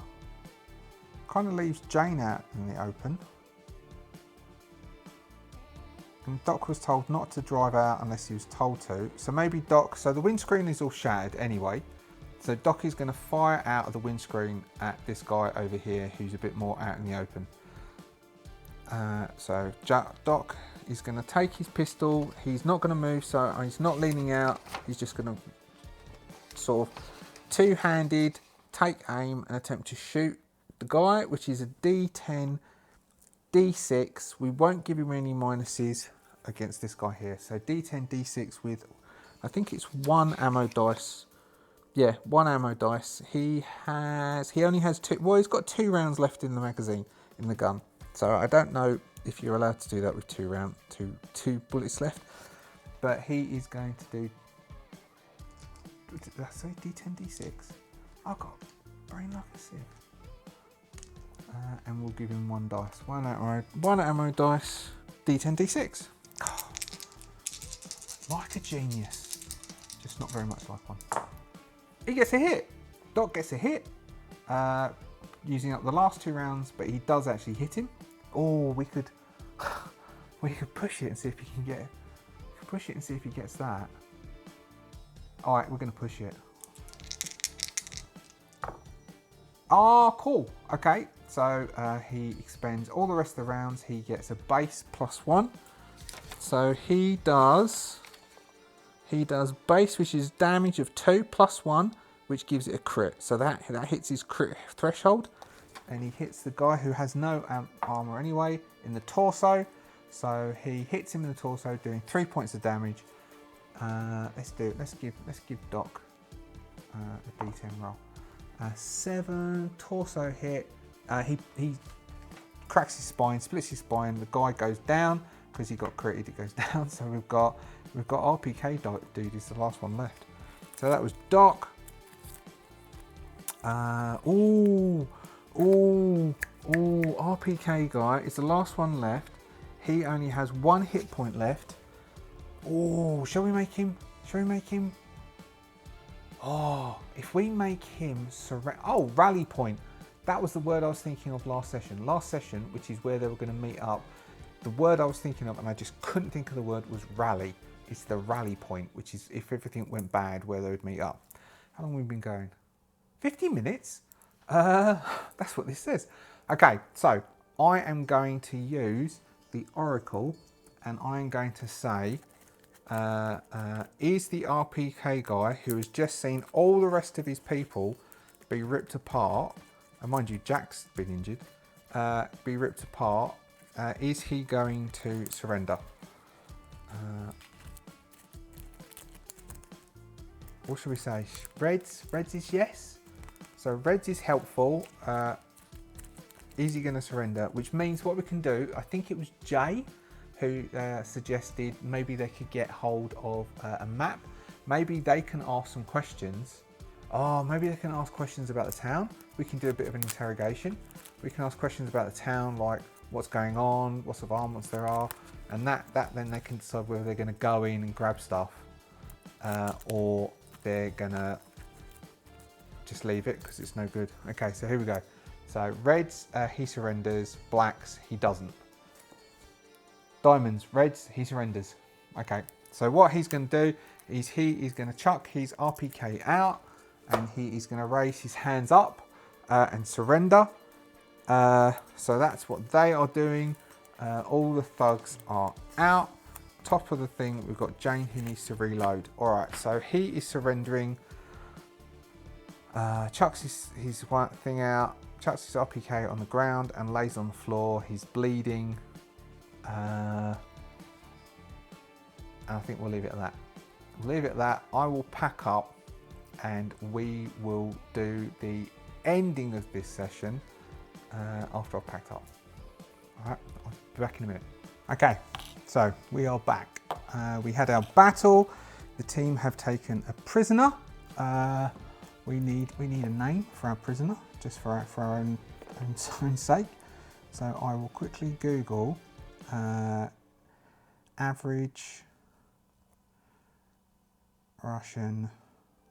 Kind of leaves Jane out in the open. And Doc was told not to drive out unless he was told to. So maybe Doc, so the windscreen is all shattered anyway. So Doc is going to fire out of the windscreen at this guy over here who's a bit more out in the open. So Doc is going to take his pistol. He's not going to move, so he's not leaning out. He's just going to sort of two-handed take aim and attempt to shoot the guy, which is a D10, D6. We won't give him any minuses against this guy here. So D10, D6 with, I think it's 1 ammo dice. Yeah, 1 ammo dice. He only has 2. Well, he's got 2 rounds left in the magazine in the gun. So I don't know if you're allowed to do that with 2 bullets left. But he is going to do. Did I say D10, D6? I've got brain like a sieve. And we'll give him 1 dice. 1 ammo dice. D10, D6. Oh, like a genius. Just not very much like one. He gets a hit. Doc gets a hit. Using up the last 2 rounds, but he does actually hit him. Oh, we could push it and see if he can get it. Push it and see if he gets that. All right, we're going to push it. Oh, cool. Okay, so he expends all the rest of the rounds. He gets a base +1. So he does base, which is damage of 2 +1, which gives it a crit. So that hits his crit threshold. And he hits the guy who has no armor anyway in the torso. So he hits him in the torso, doing 3 points of damage. Let's give Doc a D10 roll. 7 torso hit. He cracks his spine, splits his spine. The guy goes down because he got critted. It goes down. So we've got RPK dude is the last one left. So that was Doc. RPK guy is the last one left. He only has 1 hit point left. Oh, shall we make him? Oh, if we make him rally point. That was the word I was thinking of last session. Last session, which is where they were going to meet up. The word I was thinking of, and I just couldn't think of the word, was rally. It's the rally point, which is if everything went bad, where they would meet up. How long have we been going? 50 minutes? That's what this says. Okay, so I am going to use the Oracle, and I am going to say, is the RPK guy who has just seen all the rest of his people be ripped apart, and mind you, Jack's been injured, be ripped apart, is he going to surrender? What should we say? Reds is yes. So Reds is helpful. Is he going to surrender? Which means what we can do, I think it was Jay who suggested maybe they could get hold of a map. Maybe they can ask some questions. Oh, maybe they can ask questions about the town. We can do a bit of an interrogation. We can ask questions about the town, like what's going on, what sort of armaments there are, and that then they can decide whether they're going to go in and grab stuff, or they're going to just leave it because it's no good. Okay, so here we go. So reds, he surrenders. Blacks, he doesn't. Diamonds, reds, he surrenders. Okay, so what he's going to do is he is going to chuck his RPK out and he is going to raise his hands up and surrender. So that's what they are doing. All the thugs are out. Top of the thing, we've got Jane who needs to reload. All right, so he is surrendering. Chucks his one thing out, chucks his RPK on the ground and lays on the floor. He's bleeding. And I think we'll leave it at that. We'll leave it at that. I will pack up and we will do the ending of this session after I've packed up. All right, I'll be back in a minute. Okay, so we are back. We had our battle. The team have taken a prisoner. We need a name for our prisoner, just for our own sake. So I will quickly Google average Russian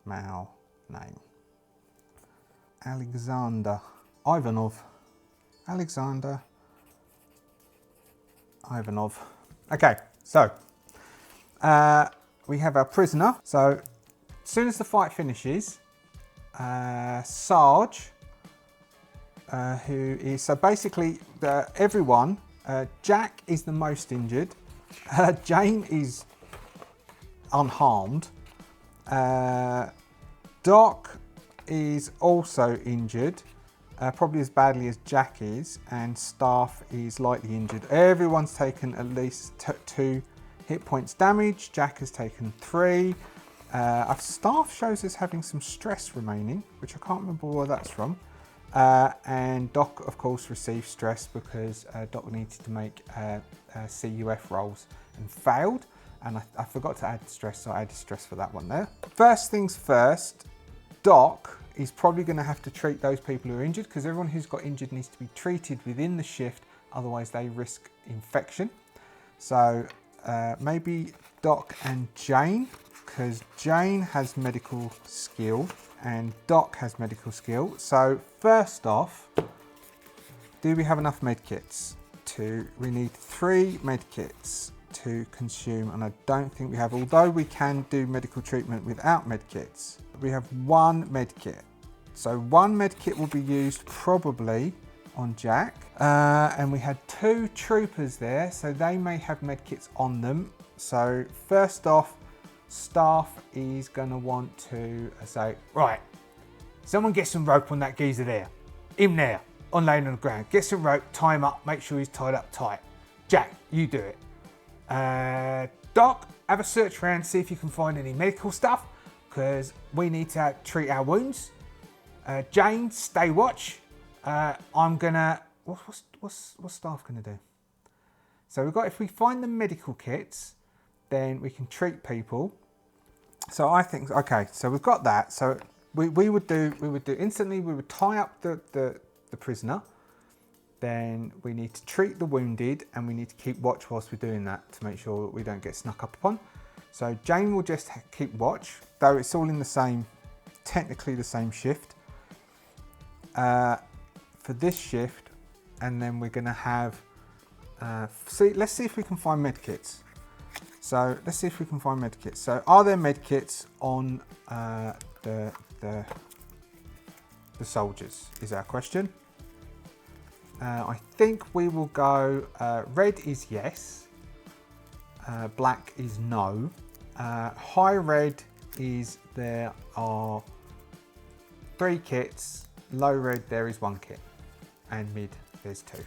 male name. Alexander Ivanov. Alexander Ivanov. Okay, so we have our prisoner. So as soon as the fight finishes, Sarge, who is, so basically everyone, Jack is the most injured, Jane is unharmed, Doc is also injured, probably as badly as Jack is, and Staff is lightly injured. Everyone's taken at least 2 hit points damage. Jack has taken 3. Staff shows us having some stress remaining, which I can't remember where that's from. And Doc, of course, received stress because Doc needed to make CUF rolls and failed. And I forgot to add stress, so I added stress for that one there. First things first, Doc is probably going to have to treat those people who are injured, because everyone who's got injured needs to be treated within the shift, otherwise they risk infection. So maybe Doc and Jane, because Jane has medical skill and Doc has medical skill. So first off, do we have enough medkits? We need 3 medkits to consume, and I don't think we have, although we can do medical treatment without medkits. We have 1 medkit. So 1 medkit will be used probably on Jack. And we had 2 troopers there, so they may have medkits on them. So first off, Staff is going to want to say, right, someone get some rope on that geezer there. Him there, on laying on the ground. Get some rope, tie him up, make sure he's tied up tight. Jack, you do it. Doc, have a search around, see if you can find any medical stuff, because we need to treat our wounds. Jane, stay watch. I'm gonna, what's Staff gonna do? So we've got, if we find the medical kits, then we can treat people. So I think, okay, so we've got that. So we would do instantly, we would tie up the prisoner. Then we need to treat the wounded, and we need to keep watch whilst we're doing that to make sure that we don't get snuck up upon. So Jane will just keep watch, though it's all in the same, technically the same shift for this shift. And then we're going to have, let's see if we can find medkits. So let's see if we can find medkits. So are there medkits on the soldiers is our question. I think we will go, red is yes, black is no. High red is there are 3 kits, low red there is 1 kit, and mid there's 2.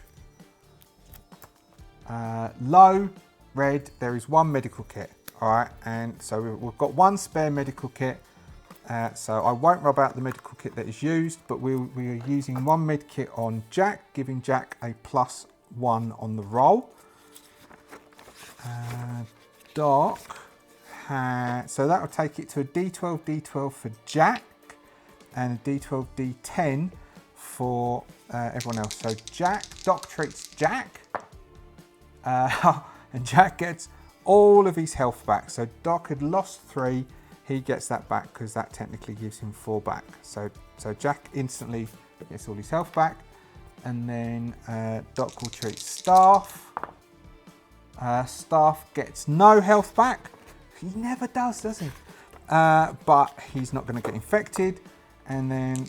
Low red there is 1 medical kit, alright, and so we've got 1 spare medical kit. So I won't rub out the medical kit that is used, but we are using 1 med kit on Jack, giving Jack a +1 on the roll. Doc, so that will take it to a D12, D12 for Jack, and a D12, D10 for everyone else. So Doc treats Jack, and Jack gets all of his health back. So Doc had lost 3. He gets that back because that technically gives him 4 back. So Jack instantly gets all his health back. and then Doc will treat Staff. Staff gets no health back. He never does he? But he's not going to get infected. And then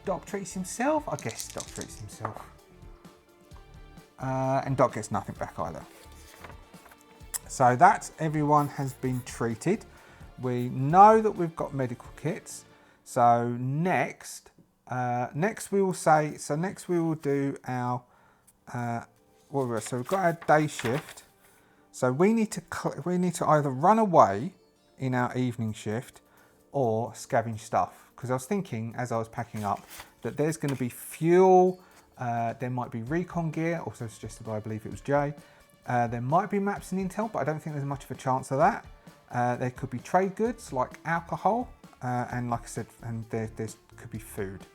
Doc treats himself. I guess Doc treats himself. And Doc gets nothing back either. So that's everyone has been treated. We know that we've got medical kits. So next we will say, next we will do our, so we've got our day shift. So we need to either run away in our evening shift or scavenge stuff. Because I was thinking, as I was packing up, that there's going to be fuel, there might be recon gear, also suggested by, I believe it was Jay. There might be maps and intel, but I don't think there's much of a chance of that. There could be trade goods like alcohol, and like I said, and there could be food.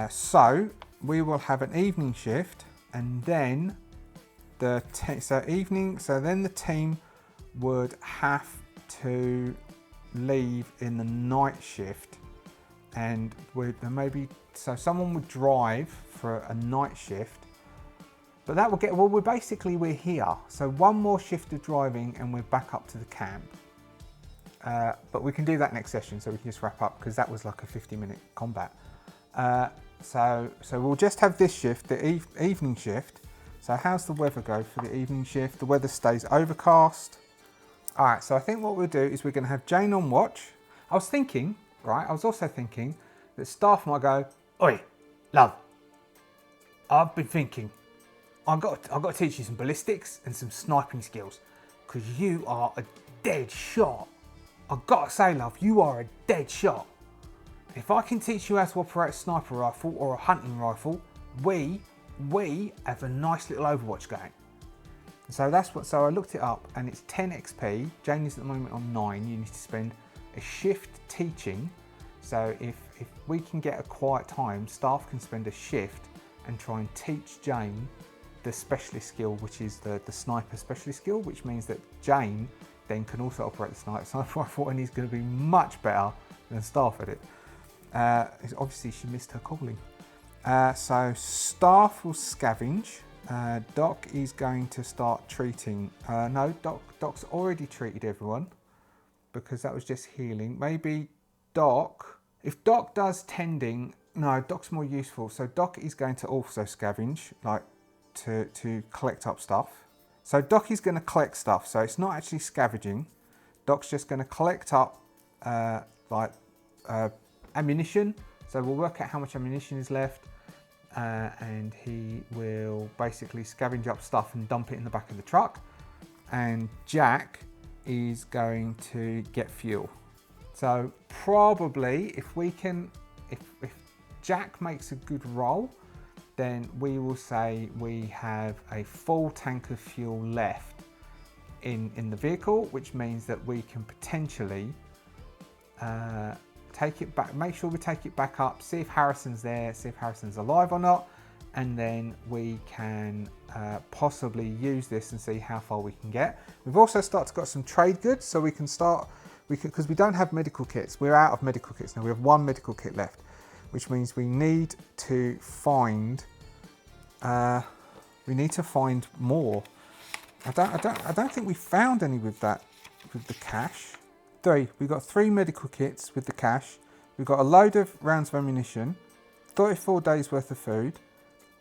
So we will have an evening shift, and then then the team would have to leave in the night shift, and so someone would drive for a night shift, but that will get, we're here, so one more shift of driving and we're back up to the camp. But we can do that next session, so we can just wrap up, because that was like a 50-minute combat. So we'll just have this shift, the evening shift. So how's the weather go for the evening shift? The weather stays overcast. All right, so I think what we'll do is we're going to have Jane on watch. I was also thinking that Staff might go, "Oi, love, I've been thinking, I've got to teach you some ballistics and some sniping skills, because you are a dead shot. I've got to say, love, you are a dead shot. If I can teach you how to operate a sniper rifle or a hunting rifle, we have a nice little Overwatch game." So so I looked it up, and it's 10 XP. Jane is at the moment on 9. You need to spend a shift teaching. So if we can get a quiet time, Staff can spend a shift and try and teach Jane the specialist skill, which is the sniper specialist skill, which means that Jane then can also operate the sniper rifle, and he's going to be much better than Staff at it. Obviously she missed her calling. So Staff will scavenge. Doc is going to start treating. No, Doc's already treated everyone, because that was just healing. Maybe Doc, if Doc does tending, no, Doc's more useful. So Doc is going to also scavenge, like to collect up stuff. So Doc is going to collect stuff. So it's not actually scavenging. Doc's just going to collect up ammunition. So we'll work out how much ammunition is left. And he will basically scavenge up stuff and dump it in the back of the truck. And Jack is going to get fuel. So probably if Jack makes a good roll, then we will say we have a full tank of fuel left in the vehicle, which means that we can potentially take it back, make sure we take it back up, see if Harrison's there, see if Harrison's alive or not, and then we can possibly use this and see how far we can get. We've also got some trade goods, so we can start, because we don't have medical kits, we're out of medical kits now, we have one medical kit left, which means we need to find more. I don't think we found any with the cache. We've got 3 medical kits with the cache. We've got a load of rounds of ammunition, 34 days worth of food,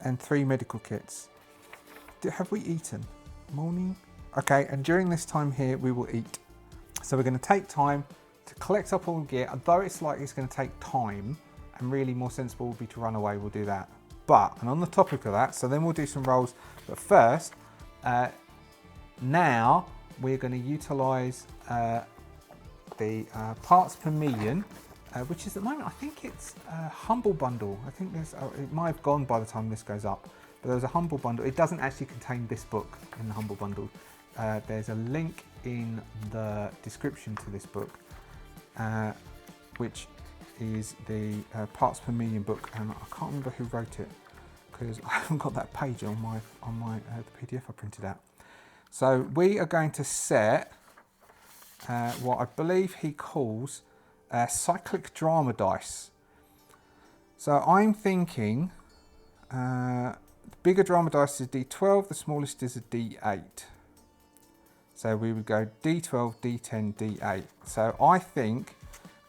and 3 medical kits. Have we eaten? Morning? Okay, and during this time here, we will eat. So we're going to take time to collect up all the gear. Although it's going to take time, and really more sensible would be to run away, we'll do that. And on the topic of that, so then we'll do some rolls. But first, now we're going to utilise the parts per million, which is at the moment, I think it's a humble bundle. I think it might have gone by the time this goes up, but there's a humble bundle. It doesn't actually contain this book in the humble bundle. There's a link in the description to this book, which is the parts per million book, and I can't remember who wrote it because I haven't got that page on the PDF I printed out. So we are going to set what I believe he calls cyclic drama dice. So I'm thinking The bigger drama dice is a D12, the smallest is a D8. So we would go D12, D10, D8. So I think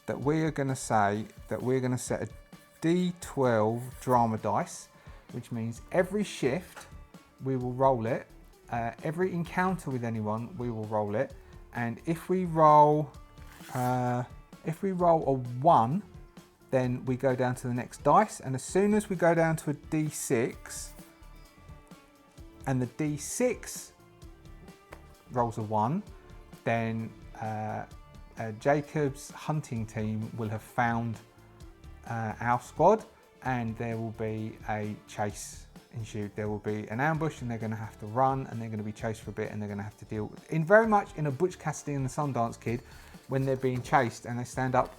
that we are going to say that we're going to set a D12 drama dice, which means every shift we will roll it. Every encounter with anyone we will roll it, and if we roll a 1, then we go down to the next dice, and as soon as we go down to a D6 and the D6 rolls a 1, then Jacob's hunting team will have found our squad, and there will be a chase ensued. There will be an ambush, and they're going to have to run, and they're going to be chased for a bit, and they're going to have to deal in very much in a Butch Cassidy and the Sundance Kid when they're being chased and they stand up.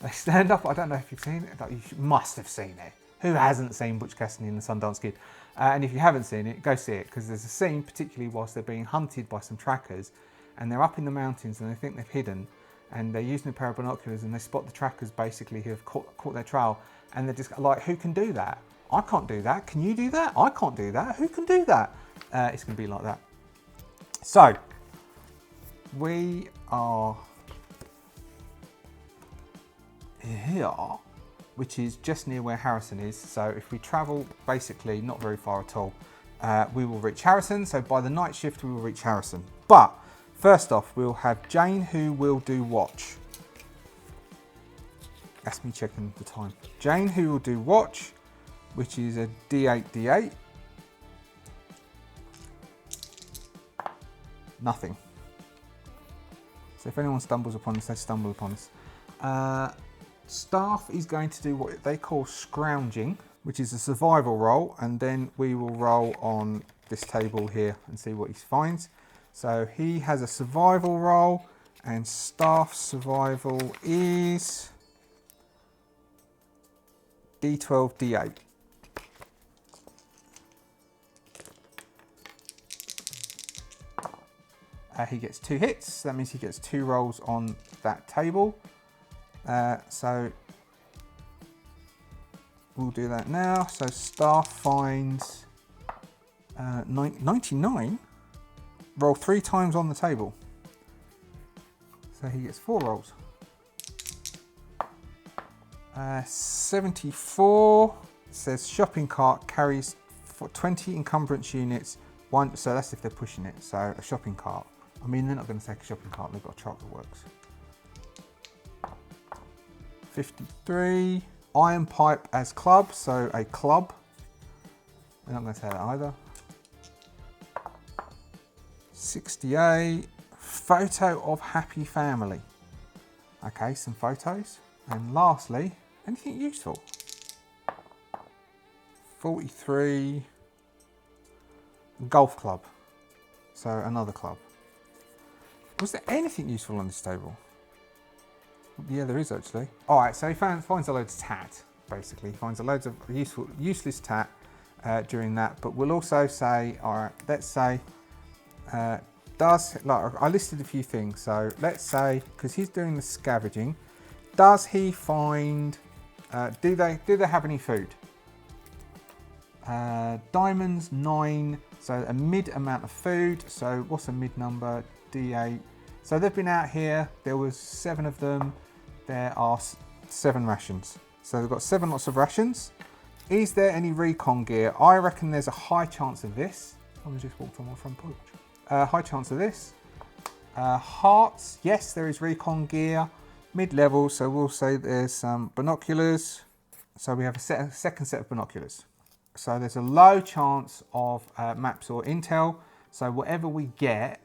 They stand up. I don't know if you've seen it. You must have seen it. Who hasn't seen Butch Cassidy and the Sundance Kid? And if you haven't seen it, go see it, because there's a scene, particularly whilst they're being hunted by some trackers, and they're up in the mountains and they think they've hidden, and they're using a pair of binoculars, and they spot the trackers basically who have caught their trail, and they're just like, who can do that? I can't do that. Can you do that? I can't do that. Who can do that? It's going to be like that. So we are here, which is just near where Harrison is. So if we travel basically not very far at all, we will reach Harrison. So by the night shift, we will reach Harrison. But first off, we'll have Jane, who will do watch. That's me checking the time. Jane, who will do watch, which is a D8, D8. Nothing. So if anyone stumbles upon us, they stumble upon us. Staff is going to do what they call scrounging, which is a survival roll, and then we will roll on this table here and see what he finds. So he has a survival roll, and staff survival is D12, D8. He gets 2 hits, that means he gets 2 rolls on that table. So we'll do that now. So staff finds 99, roll 3 times on the table. So he gets 4 rolls. 74 says shopping cart carries 20 encumbrance units. So that's if they're pushing it. So a shopping cart. I mean, they're not going to take a shopping cart. They've got a truck that works. 53. Iron pipe as club. So a club. They're not going to say that either. 68. Photo of happy family. Okay, some photos. And lastly, anything useful? 43. Golf club. So another club. Was there anything useful on this table? Yeah, there is actually. All right, so he finds a load of tat, basically. He finds a loads of useless tat during that. But we'll also say, all right, let's say, I listed a few things. So let's say, because he's doing the scavenging, does he find, do they have any food? Diamonds, 9, so a mid amount of food. So what's a mid number? D8. So they've been out here, there was 7 of them, there are 7 rations. So they've got 7 lots of rations. Is there any recon gear? I reckon there's a high chance of this. Someone just walked on my front porch. High chance of this. Hearts, yes, there is recon gear. Mid-level, so we'll say there's some binoculars. So we have a second set of binoculars. So there's a low chance of maps or intel. So whatever we get,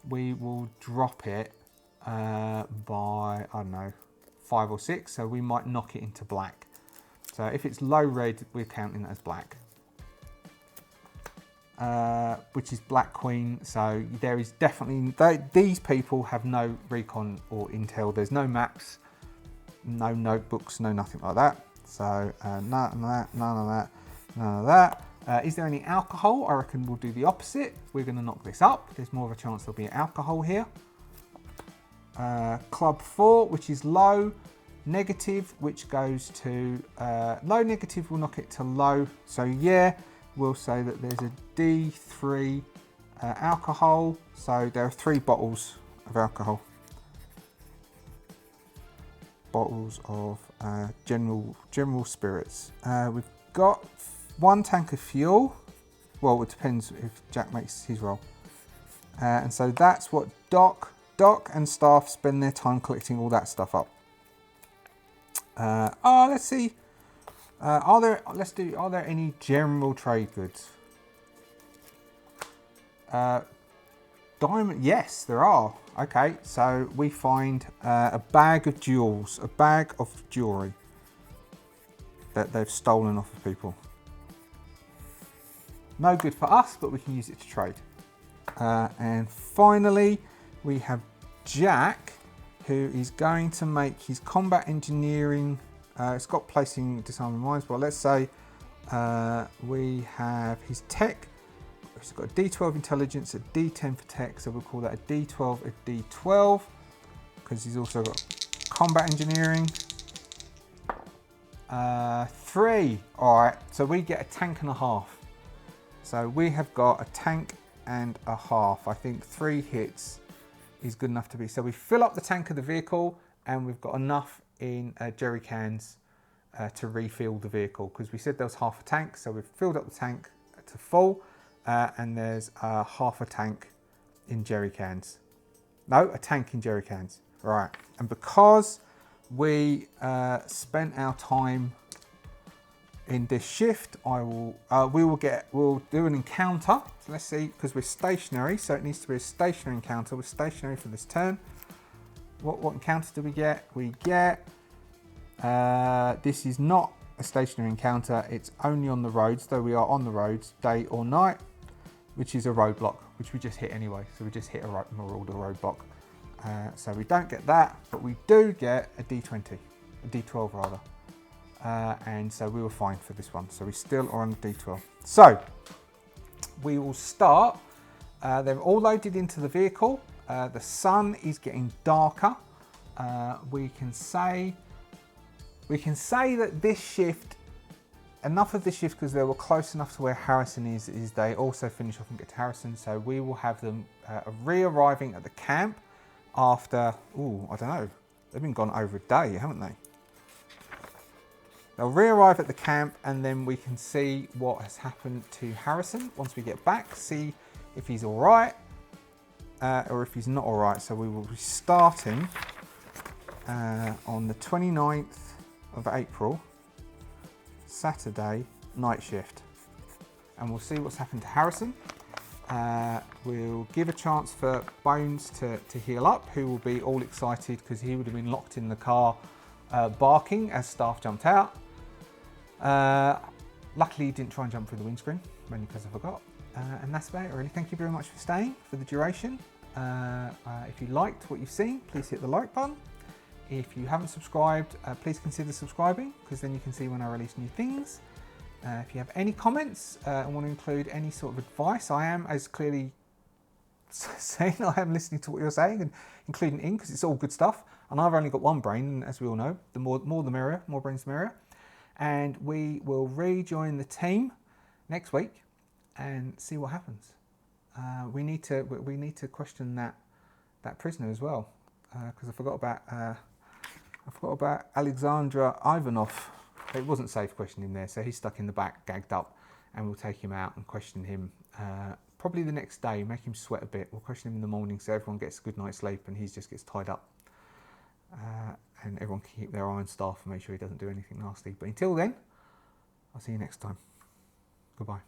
we will drop it by, I don't know, 5 or 6. So we might knock it into black. So if it's low red, we're counting that as black. Which is Black Queen. So there is definitely, these people have no recon or intel. There's no maps, no notebooks, no nothing like that. So none of that, none of that, none of that. Is there any alcohol? I reckon we'll do the opposite. We're going to knock this up. There's more of a chance there'll be alcohol here. Club 4, which is low. negative, which goes to low. Negative will knock it to low. So yeah, we'll say that there's a D3 alcohol. So there are 3 bottles of alcohol. Bottles of general spirits. We've got 1 tank of fuel. Well, it depends if Jack makes his roll. And so that's what Doc and staff spend their time collecting all that stuff up. Let's see. Are there any general trade goods? Diamond, yes, there are. Okay, so we find a bag of jewels, a bag of jewellery that they've stolen off of people. No good for us, but we can use it to trade. And finally, we have Jack, who is going to make his combat engineering. It's got placing disarming mines, but let's say we have his tech. He's got a D12 intelligence, a D10 for tech, so we'll call that a D12, a D12, because he's also got combat engineering. 3. All right, so we get a tank and a half. So we have got a tank and a half. I think 3 hits is good enough to be. So we fill up the tank of the vehicle, and we've got enough in jerry cans to refill the vehicle, because we said there was half a tank. So we've filled up the tank to full, and there's half a tank in jerry cans. No, a tank in jerry cans. Right, and because we spent our time in this shift, we'll do an encounter. So let's see, because we're stationary, so it needs to be a stationary encounter. We're stationary for this turn. What encounter do we get? We get this is not a stationary encounter. It's only on the roads, though we are on the roads day or night, which is a roadblock, which we just hit anyway. So we just hit a marauder roadblock. So we don't get that, but we do get a D20, a D12 rather. And so we were fine for this one. So we still are on the D12. So we will start. They're all loaded into the vehicle. The sun is getting darker. We can say that this shift, enough of this shift, because they were close enough to where Harrison is they also finish off and get to Harrison. So we will have them re-arriving at the camp after, I don't know, they've been gone over a day, haven't they? They'll re-arrive at the camp, and then we can see what has happened to Harrison once we get back, see if he's all right or if he's not all right. So we will be starting on the 29th of April, Saturday, night shift. And we'll see what's happened to Harrison. We'll give a chance for Bones to heal up, who will be all excited because he would have been locked in the car barking as staff jumped out. Luckily he didn't try and jump through the windscreen, mainly because I forgot. And that's about it really. Thank you very much for staying for the duration. If you liked what you've seen, please hit the like button. If you haven't subscribed, please consider subscribing, because then you can see when I release new things. If you have any comments and want to include any sort of advice, I am, as clearly saying, I am listening to what you're saying and including in, because it's all good stuff. And I've only got one brain, and as we all know, the more the merrier, more brains the merrier. And we will rejoin the team next week and see what happens. We need to question that prisoner as well, because I forgot about Alexandra Ivanov. It wasn't safe questioning him there, so he's stuck in the back, gagged up, and we'll take him out and question him probably the next day, make him sweat a bit. We'll question him in the morning so everyone gets a good night's sleep and he just gets tied up. And everyone can keep their eye on staff and make sure he doesn't do anything nasty. But until then, I'll see you next time. Goodbye.